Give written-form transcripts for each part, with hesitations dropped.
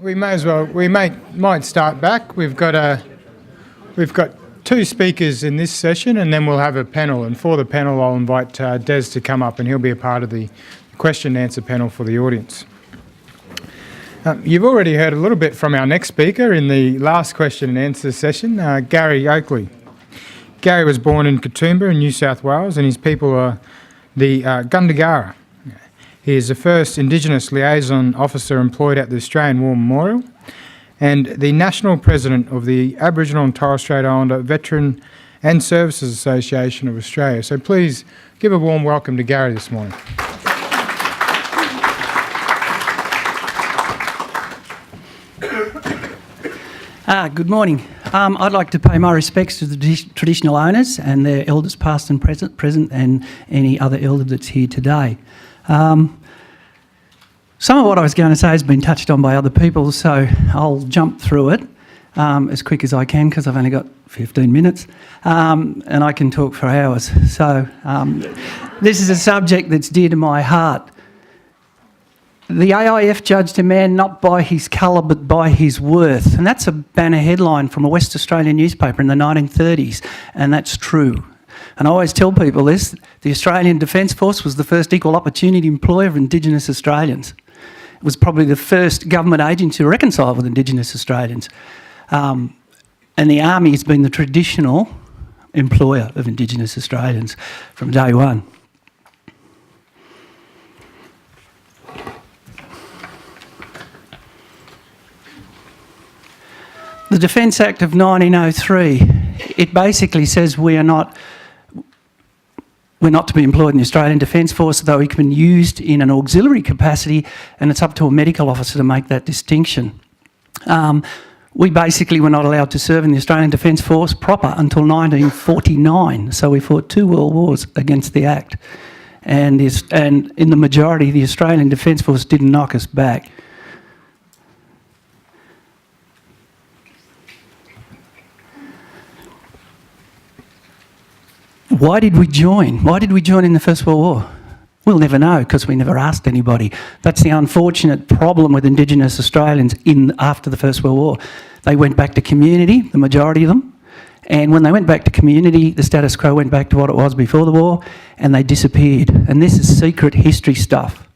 We might start back. We've got two speakers in this session, and then we'll have a panel. And for the panel, I'll invite Des to come up, and he'll be a part of the question and answer panel for the audience. You've already heard a little bit from our next speaker in the last question and answer session, Gary Oakley. Gary was born in Katoomba in New South Wales, and his people are the Gundagara. He is the first Indigenous Liaison officer employed at the Australian War Memorial and the National President of the Aboriginal and Torres Strait Islander Veteran and Services Association of Australia. So please give a warm welcome to Gary this morning. Good morning. I'd like to pay my respects to the traditional owners and their elders past and present and any other elder that's here today. Some of what I was going to say has been touched on by other people, so I'll jump through it as quick as I can because I've only got 15 minutes and I can talk for hours. So this is a subject that's dear to my heart. The AIF judged a man not by his colour but by his worth, and that's a banner headline from a West Australian newspaper in the 1930s, and that's true. And I always tell people this, the Australian Defence Force was the first equal opportunity employer of Indigenous Australians. It was probably the first government agency to reconcile with Indigenous Australians. And the Army has been the traditional employer of Indigenous Australians from day one. The Defence Act of 1903, it basically says we're not to be employed in the Australian Defence Force, though we can be used in an auxiliary capacity, and it's up to a medical officer to make that distinction. We basically were not allowed to serve in the Australian Defence Force proper until 1949, so we fought 2 world wars against the Act. And in the majority, the Australian Defence Force didn't knock us back. Why did we join? Why did we join in the First World War? We'll never know because we never asked anybody. That's the unfortunate problem with Indigenous Australians after the First World War. They went back to community, the majority of them, and when they went back to community, the status quo went back to what it was before the war, and they disappeared. And this is secret history stuff.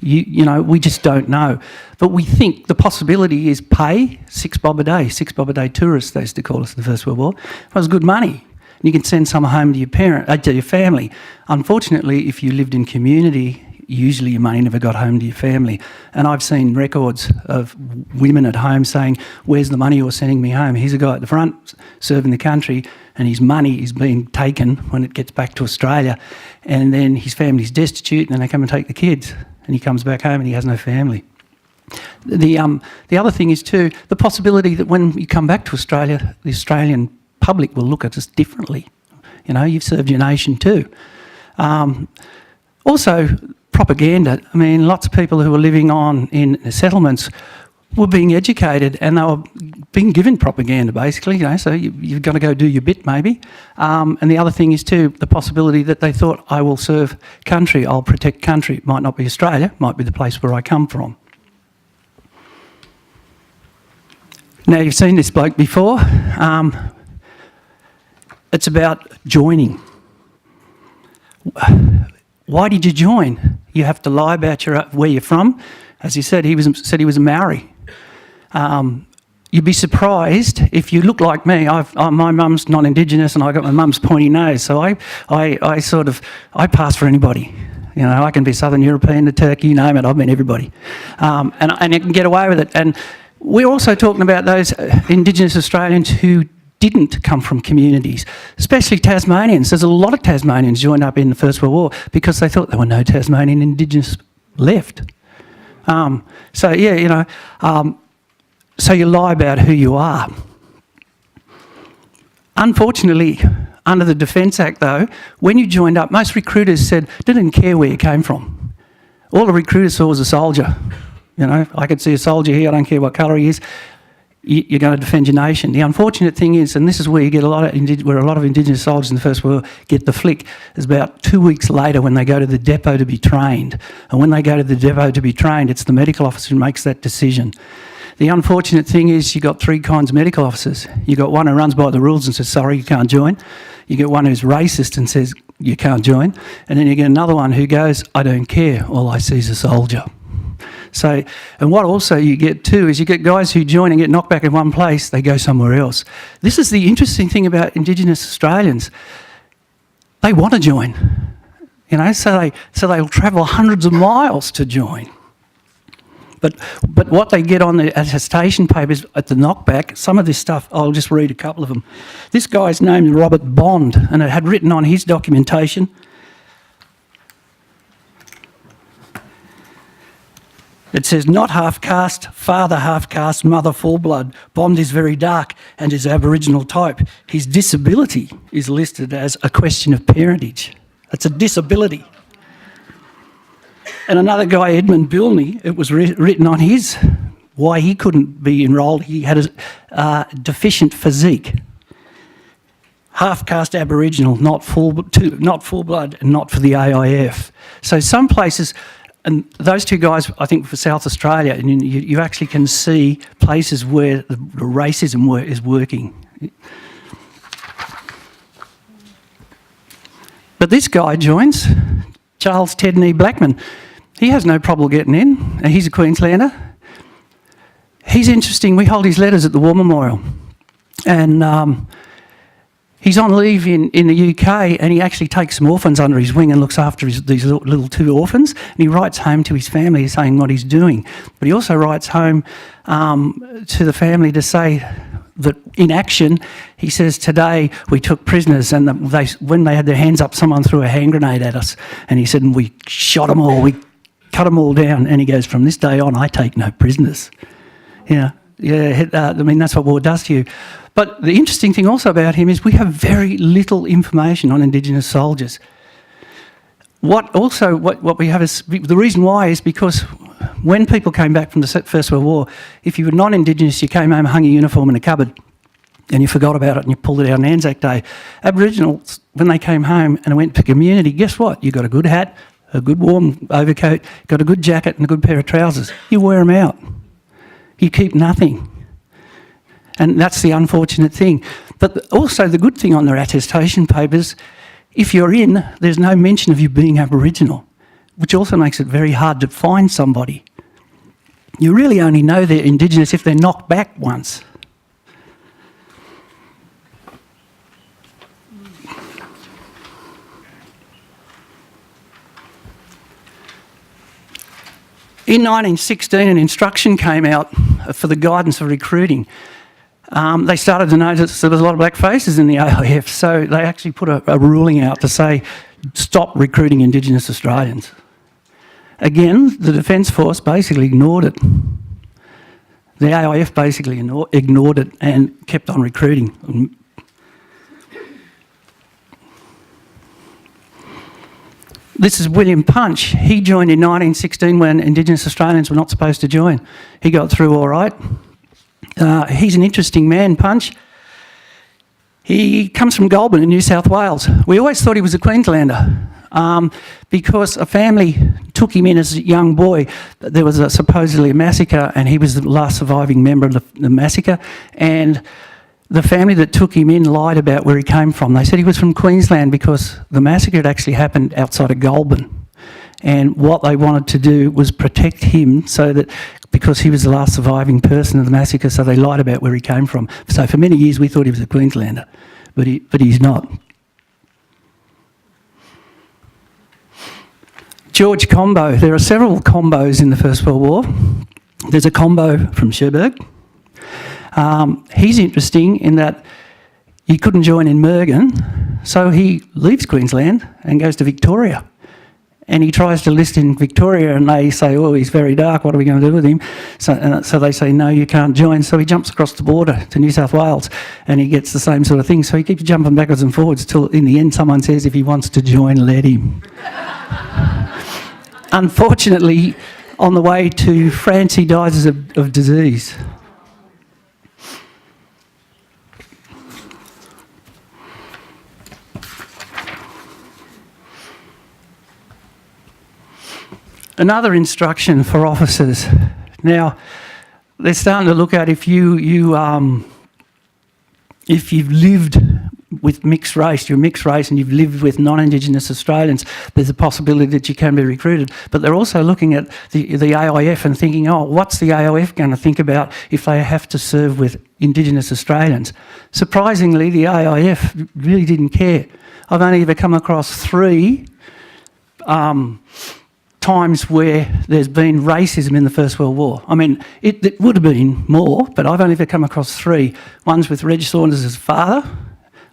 You know, we just don't know. But we think the possibility is pay, 6 bob a day. 6 bob a day tourists, they used to call us in the First World War. It was good money. You can send some home to your family. Unfortunately, if you lived in community, usually your money never got home to your family. And I've seen records of women at home saying, "Where's the money you're sending me home?" Here's a guy at the front serving the country, and his money is being taken when it gets back to Australia, and then his family's destitute, and then they come and take the kids, and he comes back home and he has no family. The other thing is too, the possibility that when you come back to Australia, the Australian public will look at us differently. You know, you've served your nation too. Also, propaganda. I mean, lots of people who were living in the settlements were being educated and they were being given propaganda, basically, you know, so you've got to go do your bit, maybe. And the other thing is too, the possibility that they thought, I will serve country, I'll protect country. It might not be Australia, it might be the place where I come from. Now, you've seen this bloke before. It's about joining. Why did you join? You have to lie about where you're from. As he said, he was a Maori. You'd be surprised if you look like me. My mum's not Indigenous, and I got my mum's pointy nose, so I pass for anybody. You know, I can be Southern European, a Turkey, you name it. I've been everybody, and I can get away with it. And we're also talking about those Indigenous Australians who didn't come from communities, especially Tasmanians. There's a lot of Tasmanians joined up in the First World War because they thought there were no Tasmanian Indigenous left. So yeah, you know, so you lie about who you are. Unfortunately, under the Defence Act though, when you joined up, most recruiters said, didn't care where you came from. All the recruiters saw was a soldier. You know, I could see a soldier here, I don't care what colour he is. You're going to defend your nation. The unfortunate thing is, and this is where you get where a lot of Indigenous soldiers in the First World War get the flick, is about 2 weeks later when they go to the depot to be trained. And when they go to the depot to be trained, it's the medical officer who makes that decision. The unfortunate thing is you've got three kinds of medical officers. You've got one who runs by the rules and says, sorry, you can't join. You get one who's racist and says, you can't join. And then you get another one who goes, I don't care, all I see is a soldier. So, and what also you get too is you get guys who join and get knocked back in one place, they go somewhere else. This is the interesting thing about Indigenous Australians. They want to join, you know, so they'll travel hundreds of miles to join. But what they get on the attestation papers at the knockback, some of this stuff, I'll just read a couple of them. This guy's named Robert Bond, and it had written on his documentation, it says, not half-caste, father half-caste, mother full-blood. Bond is very dark and is Aboriginal type. His disability is listed as a question of parentage. That's a disability. And another guy, Edmund Bilney, it was written on his why he couldn't be enrolled. He had a deficient physique. Half-caste Aboriginal, not full-blood, and not for the AIF. So some places... And those two guys, I think, for South Australia, and you actually can see places where the racism is working. But this guy joins, Charles Tedney Blackman. He has no problem getting in, and he's a Queenslander. He's interesting. We hold his letters at the War Memorial. And he's on leave in the UK, and he actually takes some orphans under his wing and looks after these little two orphans, and he writes home to his family saying what he's doing. But he also writes home to the family to say that in action, he says, today we took prisoners, and when they had their hands up, someone threw a hand grenade at us, and he said, and we shot them all, we cut them all down, and he goes, from this day on, I take no prisoners. I mean, that's what war does to you. But the interesting thing also about him is we have very little information on Indigenous soldiers. What we have is, the reason why is because when people came back from the First World War, if you were non-Indigenous, you came home, hung your uniform in a cupboard, and you forgot about it and you pulled it out on Anzac Day. Aboriginals, when they came home and went to community, guess what? You got a good hat, a good warm overcoat, got a good jacket and a good pair of trousers. You wear them out. You keep nothing. And that's the unfortunate thing. But also the good thing on their attestation papers, if you're in, there's no mention of you being Aboriginal, which also makes it very hard to find somebody. You really only know they're Indigenous if they're knocked back once. In 1916, an instruction came out for the guidance of recruiting. They started to notice there was a lot of black faces in the AIF, so they actually put a ruling out to say, stop recruiting Indigenous Australians. Again, the Defence Force basically ignored it. The AIF basically ignored it and kept on recruiting. This is William Punch. He joined in 1916 when Indigenous Australians were not supposed to join. He got through all right. He's an interesting man, Punch. He comes from Goulburn in New South Wales. We always thought he was a Queenslander because a family took him in as a young boy. There was supposedly a massacre and he was the last surviving member of the massacre, and the family that took him in lied about where he came from. They said he was from Queensland because the massacre had actually happened outside of Goulburn. And what they wanted to do was protect him so that, because he was the last surviving person of the massacre, so they lied about where he came from. So for many years we thought he was a Queenslander, but he's not. George Combo. There are several Combos in the First World War. There's a Combo from Cherbourg. He's interesting in that he couldn't join in Mergen, so he leaves Queensland and goes to Victoria. And he tries to list in Victoria and they say, oh, he's very dark, what are we going to do with him? So they say, no, you can't join. So he jumps across the border to New South Wales and he gets the same sort of thing. So he keeps jumping backwards and forwards till in the end someone says if he wants to join, let him. Unfortunately, on the way to France, he dies of disease. Another instruction for officers. Now, they're starting to look at if if you've lived with mixed race, you're mixed race and you've lived with non-Indigenous Australians, there's a possibility that you can be recruited. But they're also looking at the AIF and thinking, oh, what's the AIF going to think about if they have to serve with Indigenous Australians? Surprisingly, the AIF really didn't care. I've only ever come across 3 times where there's been racism in the First World War. I mean, it would have been more, but I've only ever come across 3. One's with Reg Saunders' father,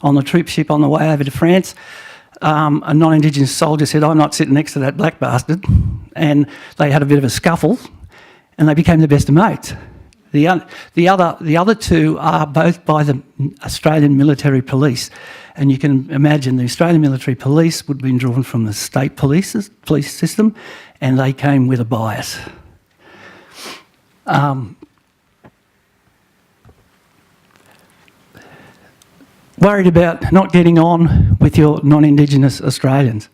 on the troop ship on the way over to France. A non-Indigenous soldier said, I'm not sitting next to that black bastard. And they had a bit of a scuffle and they became the best of mates. The other 2 are both by the Australian Military Police. And you can imagine the Australian Military Police would have been drawn from the state police system, and they came with a bias. Worried about not getting on with your non-Indigenous Australians.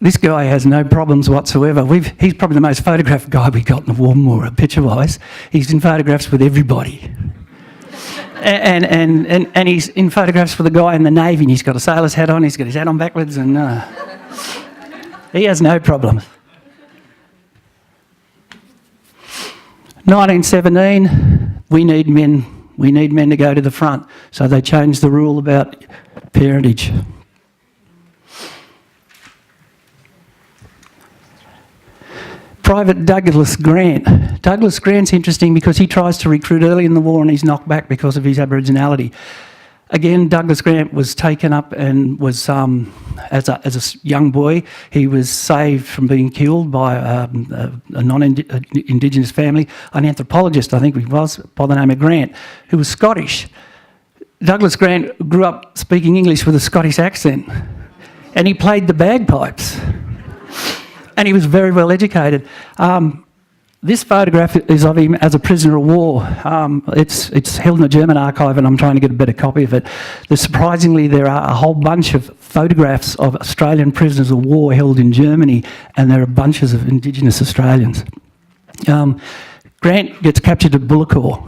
This guy has no problems whatsoever. He's probably the most photographed guy we got in the war, picture-wise. He's in photographs with everybody. and he's in photographs with a guy in the Navy, and he's got a sailor's hat on, he's got his hat on backwards, and he has no problems. 1917, we need men to go to the front. So they changed the rule about parentage. Private Douglas Grant. Douglas Grant's interesting because he tries to recruit early in the war and he's knocked back because of his Aboriginality. Again, Douglas Grant was taken up and was, as a young boy, he was saved from being killed by a non-Indigenous family, an anthropologist, I think he was, by the name of Grant, who was Scottish. Douglas Grant grew up speaking English with a Scottish accent, and he played the bagpipes, and he was very well educated. This photograph is of him as a prisoner of war. It's held in the German archive and I'm trying to get a better copy of it. Surprisingly, there are a whole bunch of photographs of Australian prisoners of war held in Germany, and there are bunches of Indigenous Australians. Grant gets captured at Bullecourt.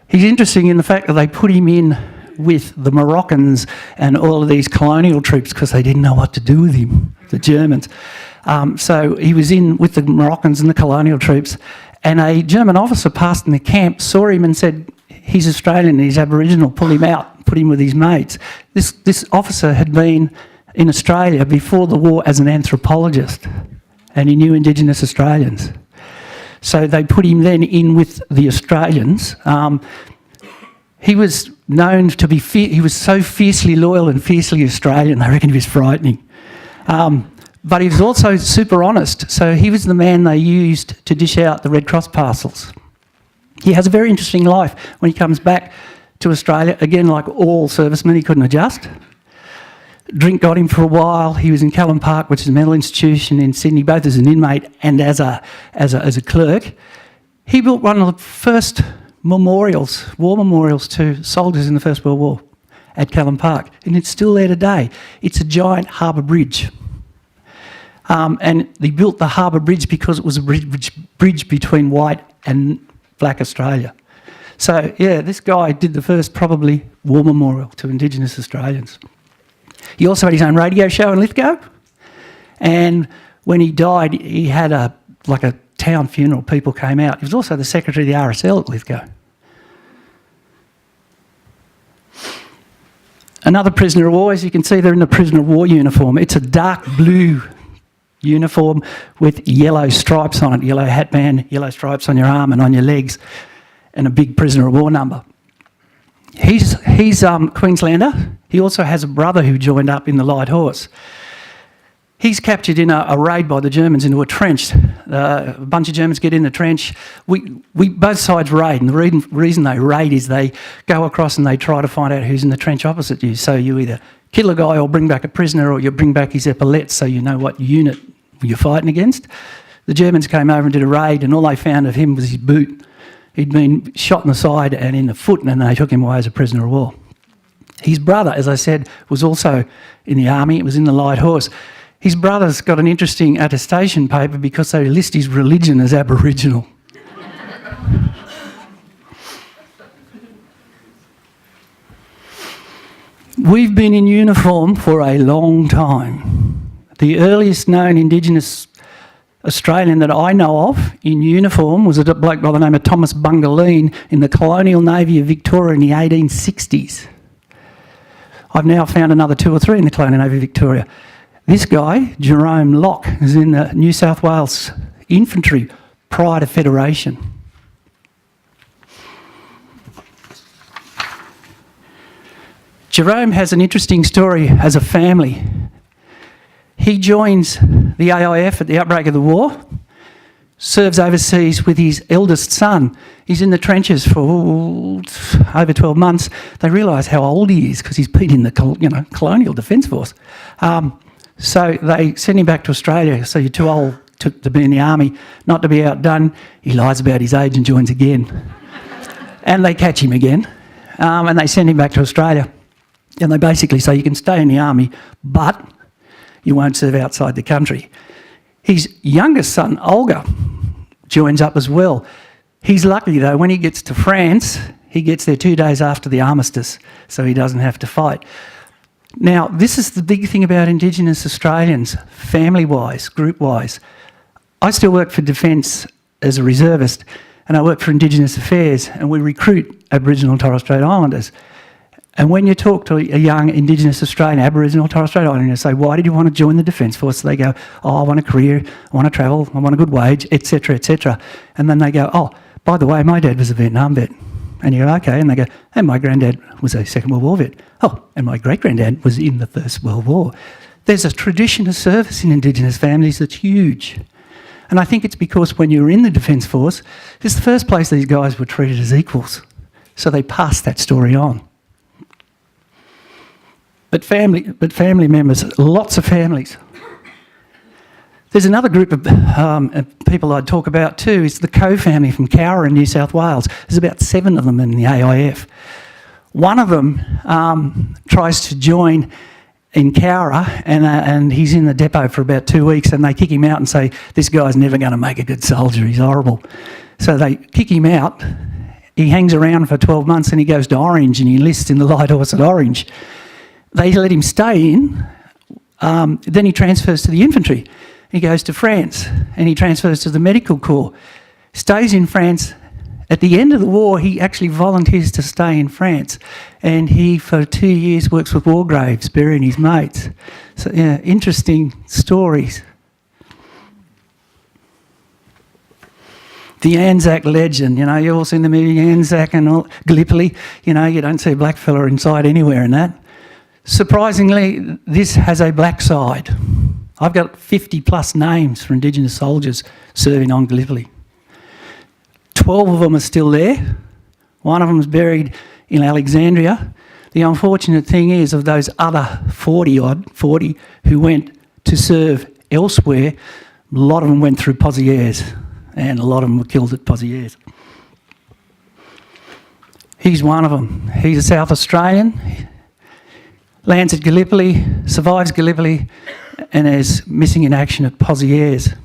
He's interesting in the fact that they put him in with the Moroccans and all of these colonial troops because they didn't know what to do with him, the Germans. So he was in with the Moroccans and the colonial troops, and a German officer passed in the camp, saw him and said, he's Australian, he's Aboriginal, pull him out, put him with his mates. This officer had been in Australia before the war as an anthropologist, and he knew Indigenous Australians. So they put him then in with the Australians. He was known to be, he was so fiercely loyal and fiercely Australian, they reckon he was frightening. But he was also super honest, so he was the man they used to dish out the Red Cross parcels. He has a very interesting life. When he comes back to Australia, again, like all servicemen, he couldn't adjust. Drink got him for a while. He was in Callum Park, which is a mental institution in Sydney, both as an inmate and as a clerk. He built one of the first memorials, war memorials to soldiers in the First World War at Callum Park, and it's still there today. It's a giant harbour bridge. And they built the harbour bridge because it was a bridge between white and black Australia. So, yeah, this guy did the first probably war memorial to Indigenous Australians. He also had his own radio show in Lithgow, and when he died, he had a town funeral. People came out. He was also the secretary of the RSL at Lithgow. Another prisoner of war, as you can see, they're in a prisoner of war uniform. It's a dark blue uniform with yellow stripes on it, yellow hatband, yellow stripes on your arm and on your legs, and a big prisoner of war number. He's Queenslander. He also has a brother who joined up in the Light Horse. He's captured in a raid by the Germans into a trench. A bunch of Germans get in the trench. We both sides raid, and the reason they raid is they go across and they try to find out who's in the trench opposite you. So you either kill a guy or bring back a prisoner, or you bring back his epaulets so you know what unit you're fighting against. The Germans came over and did a raid, and all they found of him was his boot. He'd been shot in the side and in the foot, and they took him away as a prisoner of war. His brother, as I said, was also in the army. It was in the Light Horse. His brother's got an interesting attestation paper because they list his religion as Aboriginal. We've been in uniform for a long time. The earliest known Indigenous Australian that I know of in uniform was a bloke by the name of Thomas Bungaleen in the Colonial Navy of Victoria in the 1860s. I've now found another 2 or 3 in the Colonial Navy of Victoria. This guy, Jerome Locke, is in the New South Wales Infantry prior to Federation. Jerome has an interesting story as a family. He joins the AIF at the outbreak of the war, serves overseas with his eldest son. He's in the trenches for over 12 months. They realise how old he is because he's been in the Colonial Defence Force. So they send him back to Australia. So you're too old to be in the army, not to be outdone. He lies about his age and joins again. And they catch him again, and they send him back to Australia. And they basically say you can stay in the army, but you won't serve outside the country. His youngest son, Olga, joins up as well. He's lucky though, when he gets to France, he gets there 2 days after the armistice, so he doesn't have to fight. Now, this is the big thing about Indigenous Australians, family-wise, group-wise. I still work for Defence as a reservist, and I work for Indigenous Affairs, and we recruit Aboriginal and Torres Strait Islanders. And when you talk to a young Indigenous Australian, Aboriginal, Torres Strait Islander, and say, why did you want to join the Defence Force? They go, oh, I want a career, I want to travel, I want a good wage, etc., etc. And then they go, oh, by the way, my dad was a Vietnam vet. And you go, okay. And they go, and my granddad was a Second World War vet. Oh, and my great-granddad was in the First World War. There's a tradition of service in Indigenous families that's huge. And I think it's because when you were in the Defence Force, it's the first place these guys were treated as equals. So they passed that story on. But family members, lots of families. There's another group of people I'd talk about too, is the Coe family from Cowra in New South Wales. There's about 7 of them in the AIF. One of them tries to join in Cowra and he's in the depot for about 2 weeks and they kick him out and say, this guy's never going to make a good soldier, he's horrible. So they kick him out, he hangs around for 12 months and he goes to Orange and he enlists in the Light Horse at Orange. They let him stay in, then he transfers to the infantry. He goes to France and he transfers to the medical corps. Stays in France. At the end of the war, he actually volunteers to stay in France. And he, for 2 years, works with war graves, burying his mates. So, yeah, interesting stories. The Anzac legend, you've all seen the movie Anzac and all, Gallipoli. You don't see a black fella inside anywhere in that. Surprisingly, this has a black side. I've got 50 plus names for Indigenous soldiers serving on Gallipoli. 12 of them are still there. One of them is buried in Alexandria. The unfortunate thing is, of those other 40 who went to serve elsewhere, a lot of them went through Pozieres and a lot of them were killed at Pozieres. He's one of them. He's a South Australian. Lands at Gallipoli, survives Gallipoli, and is missing in action at Pozieres.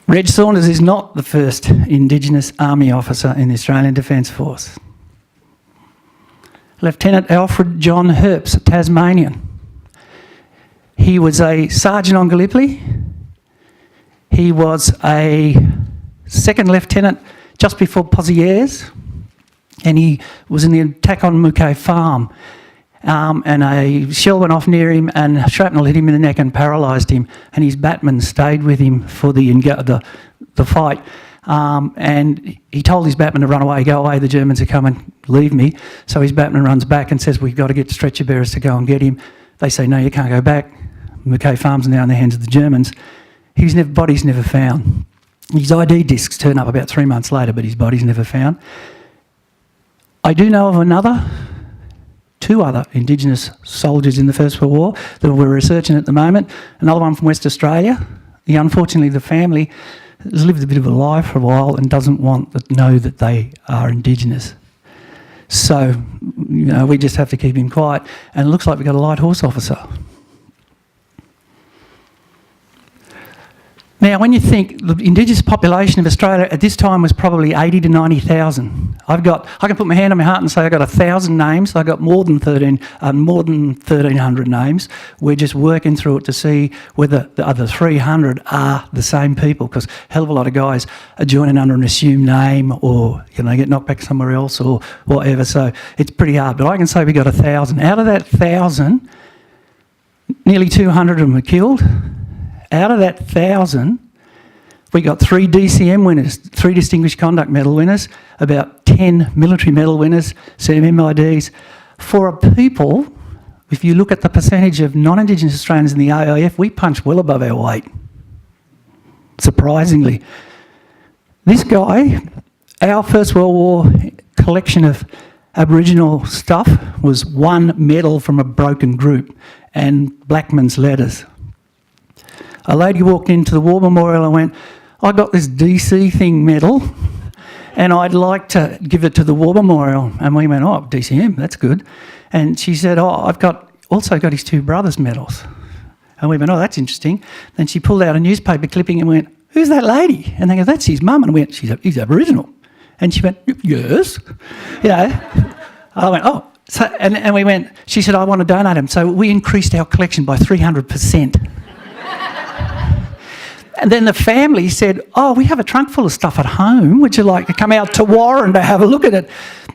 Reg Saunders is not the first Indigenous Army officer in the Australian Defence Force. Lieutenant Alfred John Hearps, a Tasmanian. He was a sergeant on Gallipoli. He was a second lieutenant just before Pozieres. And he was in the attack on Mukay Farm. And a shell went off near him and shrapnel hit him in the neck and paralysed him. And his batman stayed with him for the fight. And he told his batman to run away, go away, the Germans are coming, leave me. So his batman runs back and says, we've got to get stretcher bearers to go and get him. They say, no, you can't go back. Mukay Farm's now in the hands of the Germans. His body's never found. His ID discs turn up about 3 months later, but his body's never found. I do know of 2 other Indigenous soldiers in the First World War that we're researching at the moment. Another one from West Australia. Unfortunately, the family has lived a bit of a lie for a while and doesn't want to know that they are Indigenous. So, we just have to keep him quiet. And it looks like we've got a light horse officer. Now, when you think the Indigenous population of Australia at this time was probably 80 to 90,000. I can put my hand on my heart and say I got 1,000 names. I got more than 1,300 names. We're just working through it to see whether the other 300 are the same people, because a hell of a lot of guys are joining under an assumed name, or get knocked back somewhere else or whatever. So it's pretty hard. But I can say we got 1,000. Out of that 1,000, nearly 200 of them were killed. Out of that 1,000, we got 3 DCM winners, 3 Distinguished Conduct Medal winners, about 10 military medal winners, 7 MIDs. For a people, if you look at the percentage of non-Indigenous Australians in the AIF, we punch well above our weight, surprisingly. This guy, our First World War collection of Aboriginal stuff was 1 medal from a broken group and Blackman's letters. A lady walked into the War Memorial and went, I got this DC thing medal and I'd like to give it to the War Memorial. And we went, oh, DCM, that's good. And she said, oh, I've also got his 2 brothers' medals. And we went, oh, that's interesting. Then she pulled out a newspaper clipping and went, who's that lady? And they go, that's his mum. And we went, he's Aboriginal. And she went, yes. I went, oh. So, and we went, she said, I want to donate him. So we increased our collection by 300%. And then the family said, oh, we have a trunk full of stuff at home. Would you like to come out to Warren to have a look at it?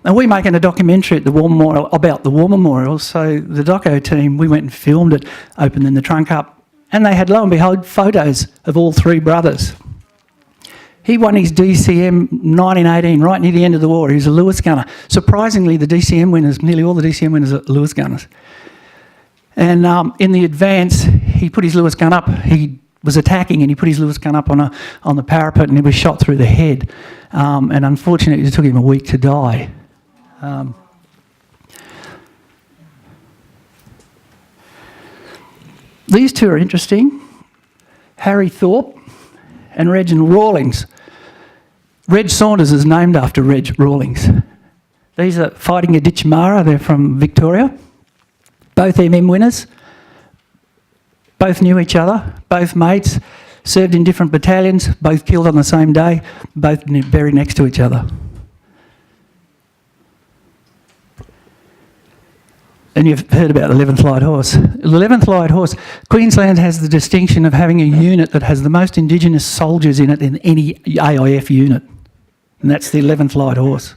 And we're making a documentary at the War Memorial about the War Memorial. So the doco team, we went and filmed it, opening the trunk up. And they had, lo and behold, photos of all 3 brothers. He won his DCM 1918, right near the end of the war. He was a Lewis gunner. Surprisingly, the DCM winners, nearly all the DCM winners are Lewis gunners. And in the advance, he put his Lewis gun up. He was attacking and he put his Lewis gun up on the parapet and he was shot through the head. And unfortunately, it took him a week to die. These 2 are interesting. Harry Thorpe and Reginald Rawlings. Reg Saunders is named after Reg Rawlings. These are fighting at Ditchamara. They're from Victoria. Both MM winners. Both knew each other, both mates, served in different battalions, both killed on the same day, both buried next to each other. And you've heard about the 11th Light Horse. The 11th Light Horse, Queensland has the distinction of having a unit that has the most Indigenous soldiers in it than any AIF unit, and that's the 11th Light Horse.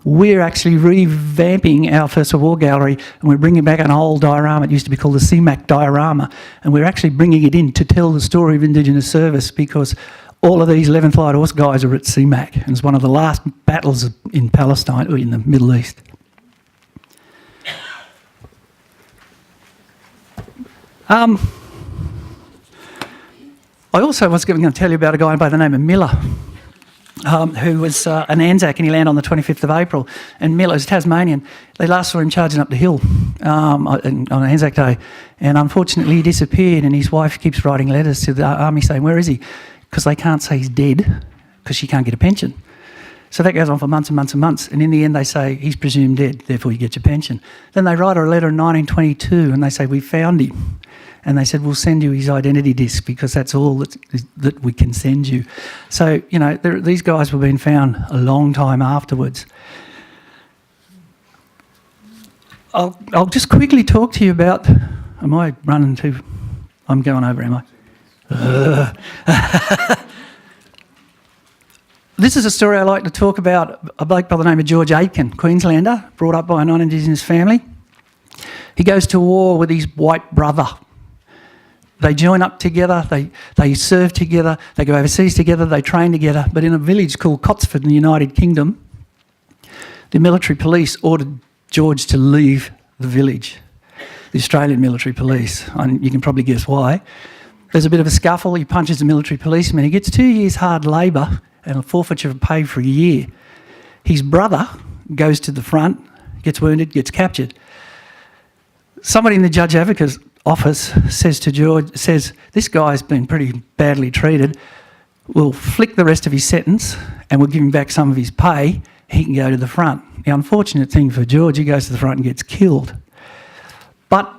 We're actually revamping our First World War gallery and we're bringing back an old diorama. It used to be called the CMAC diorama, and we're actually bringing it in to tell the story of Indigenous service, because all of these 11th Light Horse guys are at CMAC, and it's one of the last battles in Palestine, or in the Middle East. I also was going to tell you about a guy by the name of Miller, who was an ANZAC, and he landed on the 25th of April. And Miller is Tasmanian. They last saw him charging up the hill on Anzac Day. And unfortunately, he disappeared, and his wife keeps writing letters to the army saying, where is he? Because they can't say he's dead, because she can't get a pension. So that goes on for months and months and months. And in the end, they say, he's presumed dead, therefore you get your pension. Then they write her a letter in 1922, and they say, we found him. And they said, we'll send you his identity disc, because that's all that we can send you. So, these guys were being found a long time afterwards. I'll just quickly talk to you about... Am I running too... I'm going over, am I? This is a story I like to talk about. A bloke by the name of George Aitken, Queenslander, brought up by a non-Indigenous family. He goes to war with his white brother. They join up together, they serve together, they go overseas together, they train together. But in a village called Cotsford in the United Kingdom, the military police ordered George to leave the village, the Australian military police. And you can probably guess why. There's a bit of a scuffle, he punches the military policeman, he gets 2 years hard labour and a forfeiture of pay for a year. His brother goes to the front, gets wounded, gets captured. Somebody in the Judge Advocate's office says to George, this guy's been pretty badly treated, we'll flick the rest of his sentence and we'll give him back some of his pay, he can go to the front. The unfortunate thing for George, he goes to the front and gets killed. But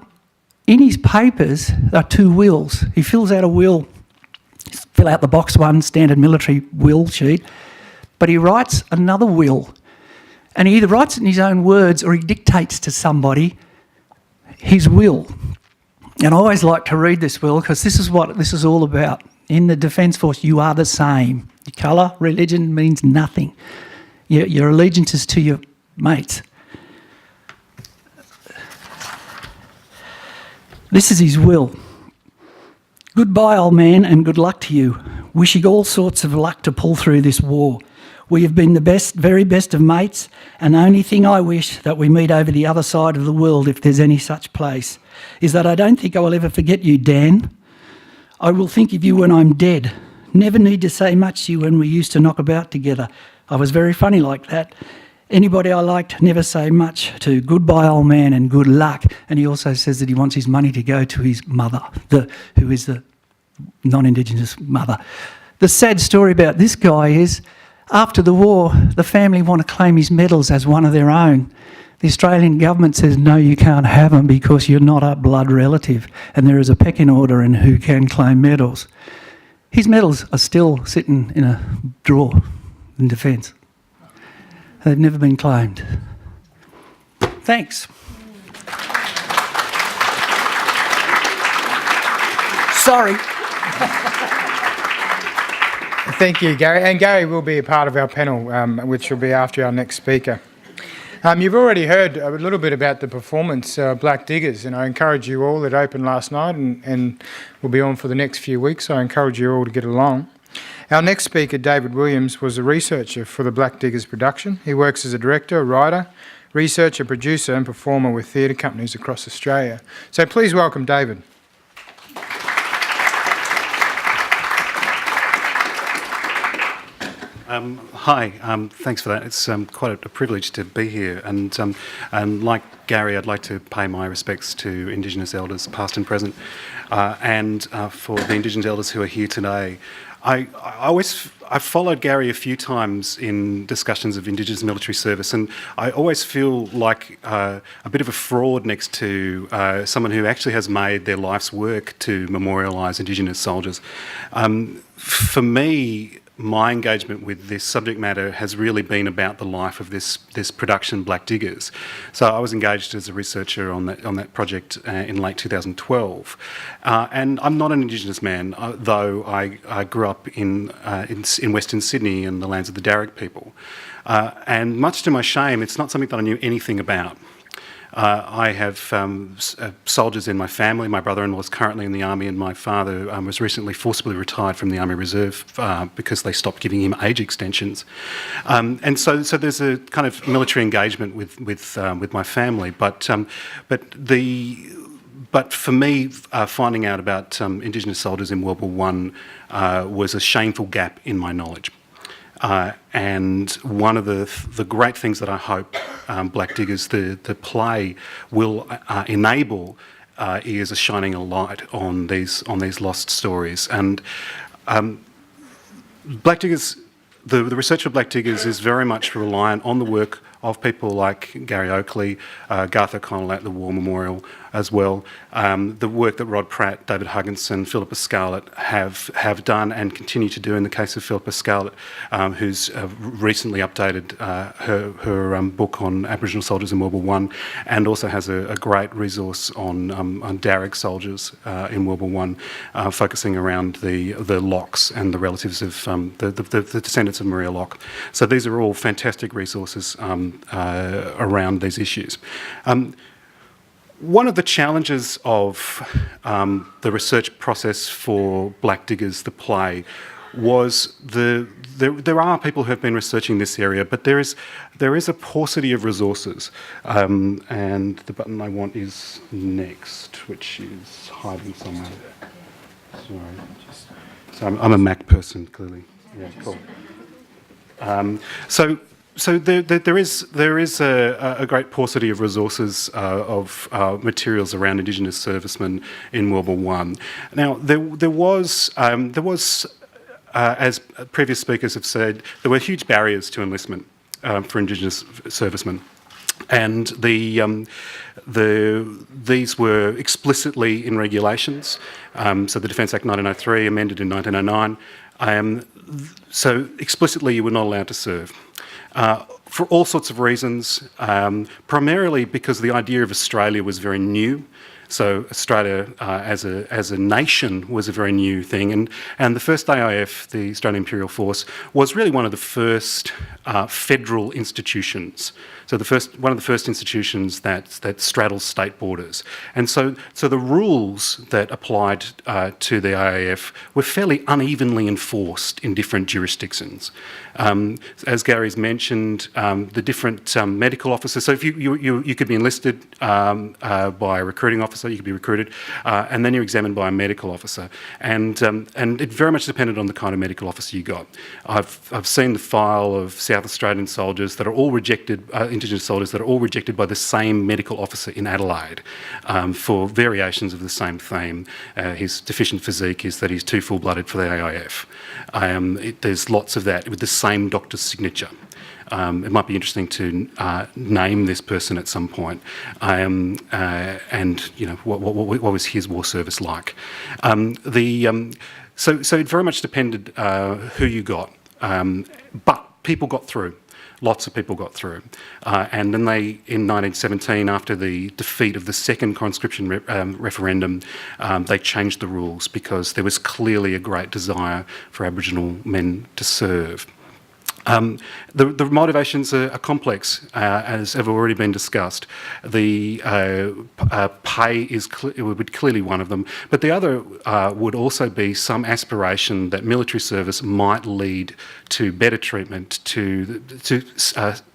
in his papers, there are 2 wills. He fills out a will fill out the box one, standard military will sheet. But he writes another will, and he either writes it in his own words or he dictates to somebody his will. And I always like to read this will because this is what this is all about. In the Defence Force, you are the same. Your colour, religion means nothing. Your allegiance is to your mates. This is his will. Goodbye, old man, and good luck to you. Wishing all sorts of luck to pull through this war. We have been the best, very best of mates, and the only thing I wish that we meet over the other side of the world, if there's any such place, is that I don't think I will ever forget you, Dan. I will think of you when I'm dead. Never need to say much to you when we used to knock about together. I was very funny like that. Anybody I liked, never say much to. Goodbye, old man, and good luck. And he also says that he wants his money to go to his mother, who is the non-Indigenous mother. The sad story about this guy is, after the war, the family want to claim his medals as one of their own. The Australian government says, no, you can't have them because you're not a blood relative, and there is a pecking order in who can claim medals. His medals are still sitting in a drawer in Defence. They've never been claimed. Thanks. Sorry. Thank you, Gary. And Gary will be a part of our panel, which will be after our next speaker. You've already heard a little bit about the performance, Black Diggers, and I encourage you all. It opened last night and will be on for the next few weeks, so I encourage you all to get along. Our next speaker, David Williams, was a researcher for the Black Diggers production. He works as a director, writer, researcher, producer and performer with theatre companies across Australia. So please welcome David. Hi, thanks for that. It's quite a privilege to be here. And like Gary, I'd like to pay my respects to Indigenous elders, past and present, and for the Indigenous elders who are here today. I've followed Gary a few times in discussions of Indigenous military service, and I always feel like a bit of a fraud next to someone who actually has made their life's work to memorialise Indigenous soldiers. For me, my engagement with this subject matter has really been about the life of this production, Black Diggers. So I was engaged as a researcher on that project in late 2012. And I'm not an Indigenous man, though I grew up in Western Sydney in the lands of the Darug people. And much to my shame, it's not something that I knew anything about. I have soldiers in my family. My brother-in-law is currently in the Army, and my father was recently forcibly retired from the Army Reserve because they stopped giving him age extensions. And so there's a kind of military engagement with my family. But for me, finding out about Indigenous soldiers in World War I was a shameful gap in my knowledge. And one of the great things that I hope Black Diggers, the play, will enable is a shining a light on these lost stories. And Black Diggers, the research of Black Diggers is very much reliant on the work of people like Gary Oakley, Garth O'Connell at the War Memorial as well, the work that Rod Pratt, David Hugginson, Philippa Scarlett have done and continue to do in the case of Philippa Scarlett, who's recently updated her book on Aboriginal soldiers in World War I, and also has a great resource on Darug soldiers in World War I, focusing around the Locks and the relatives of the descendants of Maria Locke. So these are all fantastic resources around these issues. One of the challenges of the research process for Black Diggers, the play, was there are people who have been researching this area, but there is a paucity of resources. And the button I want is next, which is hiding somewhere. Sorry. So I'm a Mac person, clearly. Yeah, cool. So there is a great paucity of resources of materials around Indigenous servicemen in World War I. Now there was as previous speakers have said, there were huge barriers to enlistment for Indigenous servicemen. And these were explicitly in regulations. So the Defence Act 1903, amended in 1909. So explicitly you were not allowed to serve. For all sorts of reasons, primarily because the idea of Australia was very new. So Australia as a nation was a very new thing, and the first AIF, the Australian Imperial Force, was really one of the first federal institutions. So one of the first institutions that straddles state borders, and so the rules that applied to the AIF were fairly unevenly enforced in different jurisdictions. As Gary's mentioned, the different medical officers. So if you could be enlisted by a recruiting officer, you could be recruited, and then you're examined by a medical officer, and it very much depended on the kind of medical officer you got. I've seen the file of South Australian soldiers that are all rejected, Indigenous soldiers that are all rejected by the same medical officer in Adelaide for variations of the same theme. His deficient physique is that he's too full-blooded for the AIF. There's lots of that with the same doctor's signature. It might be interesting to name this person at some point, and what was his war service like. So it very much depended who you got, but people got through. Lots of people got through. And then in 1917, after the defeat of the second conscription referendum, they changed the rules because there was clearly a great desire for Aboriginal men to serve. The motivations are complex, as have already been discussed. The pay would be clearly one of them, but the other would also be some aspiration that military service might lead to better treatment, to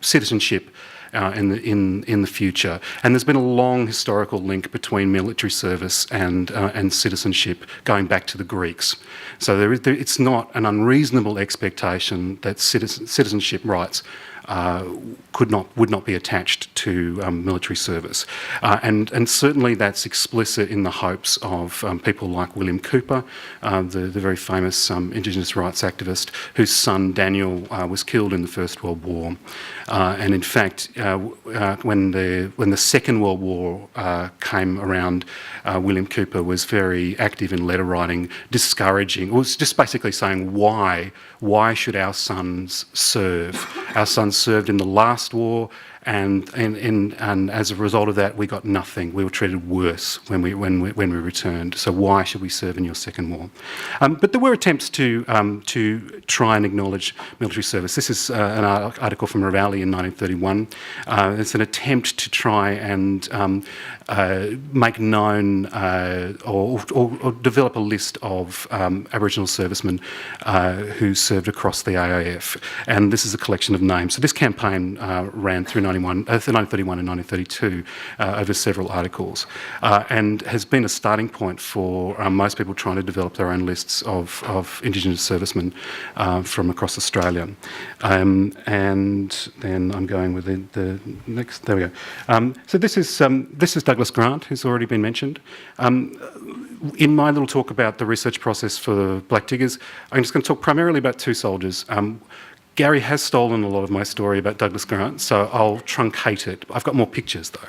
citizenship in the future. And there's been a long historical link between military service and citizenship going back to the Greeks. So it's not an unreasonable expectation that citizenship rights would not be attached to military service, and certainly that's explicit in the hopes of people like William Cooper, the very famous Indigenous rights activist whose son Daniel was killed in the First World War, and in fact when the Second World War came around, William Cooper was very active in letter writing, discouraging. It was just basically saying why should our sons serve? Our sons served in the last war, and as a result of that, we got nothing. We were treated worse when we returned. So why should we serve in your second war? But there were attempts to try and acknowledge military service. This is an article from Ravalli in 1931. It's an attempt to try and make known or develop a list of Aboriginal servicemen who served across the AIF, and this is a collection of names. So this campaign ran through 1931 and 1932 over several articles, and has been a starting point for most people trying to develop their own lists of Indigenous servicemen from across Australia. And then I'm going with the next. There we go. So this is Douglas Grant, who's already been mentioned. In my little talk about the research process for the Black Diggers, I'm just going to talk primarily about two soldiers. Gary has stolen a lot of my story about Douglas Grant, so I'll truncate it. I've got more pictures, though.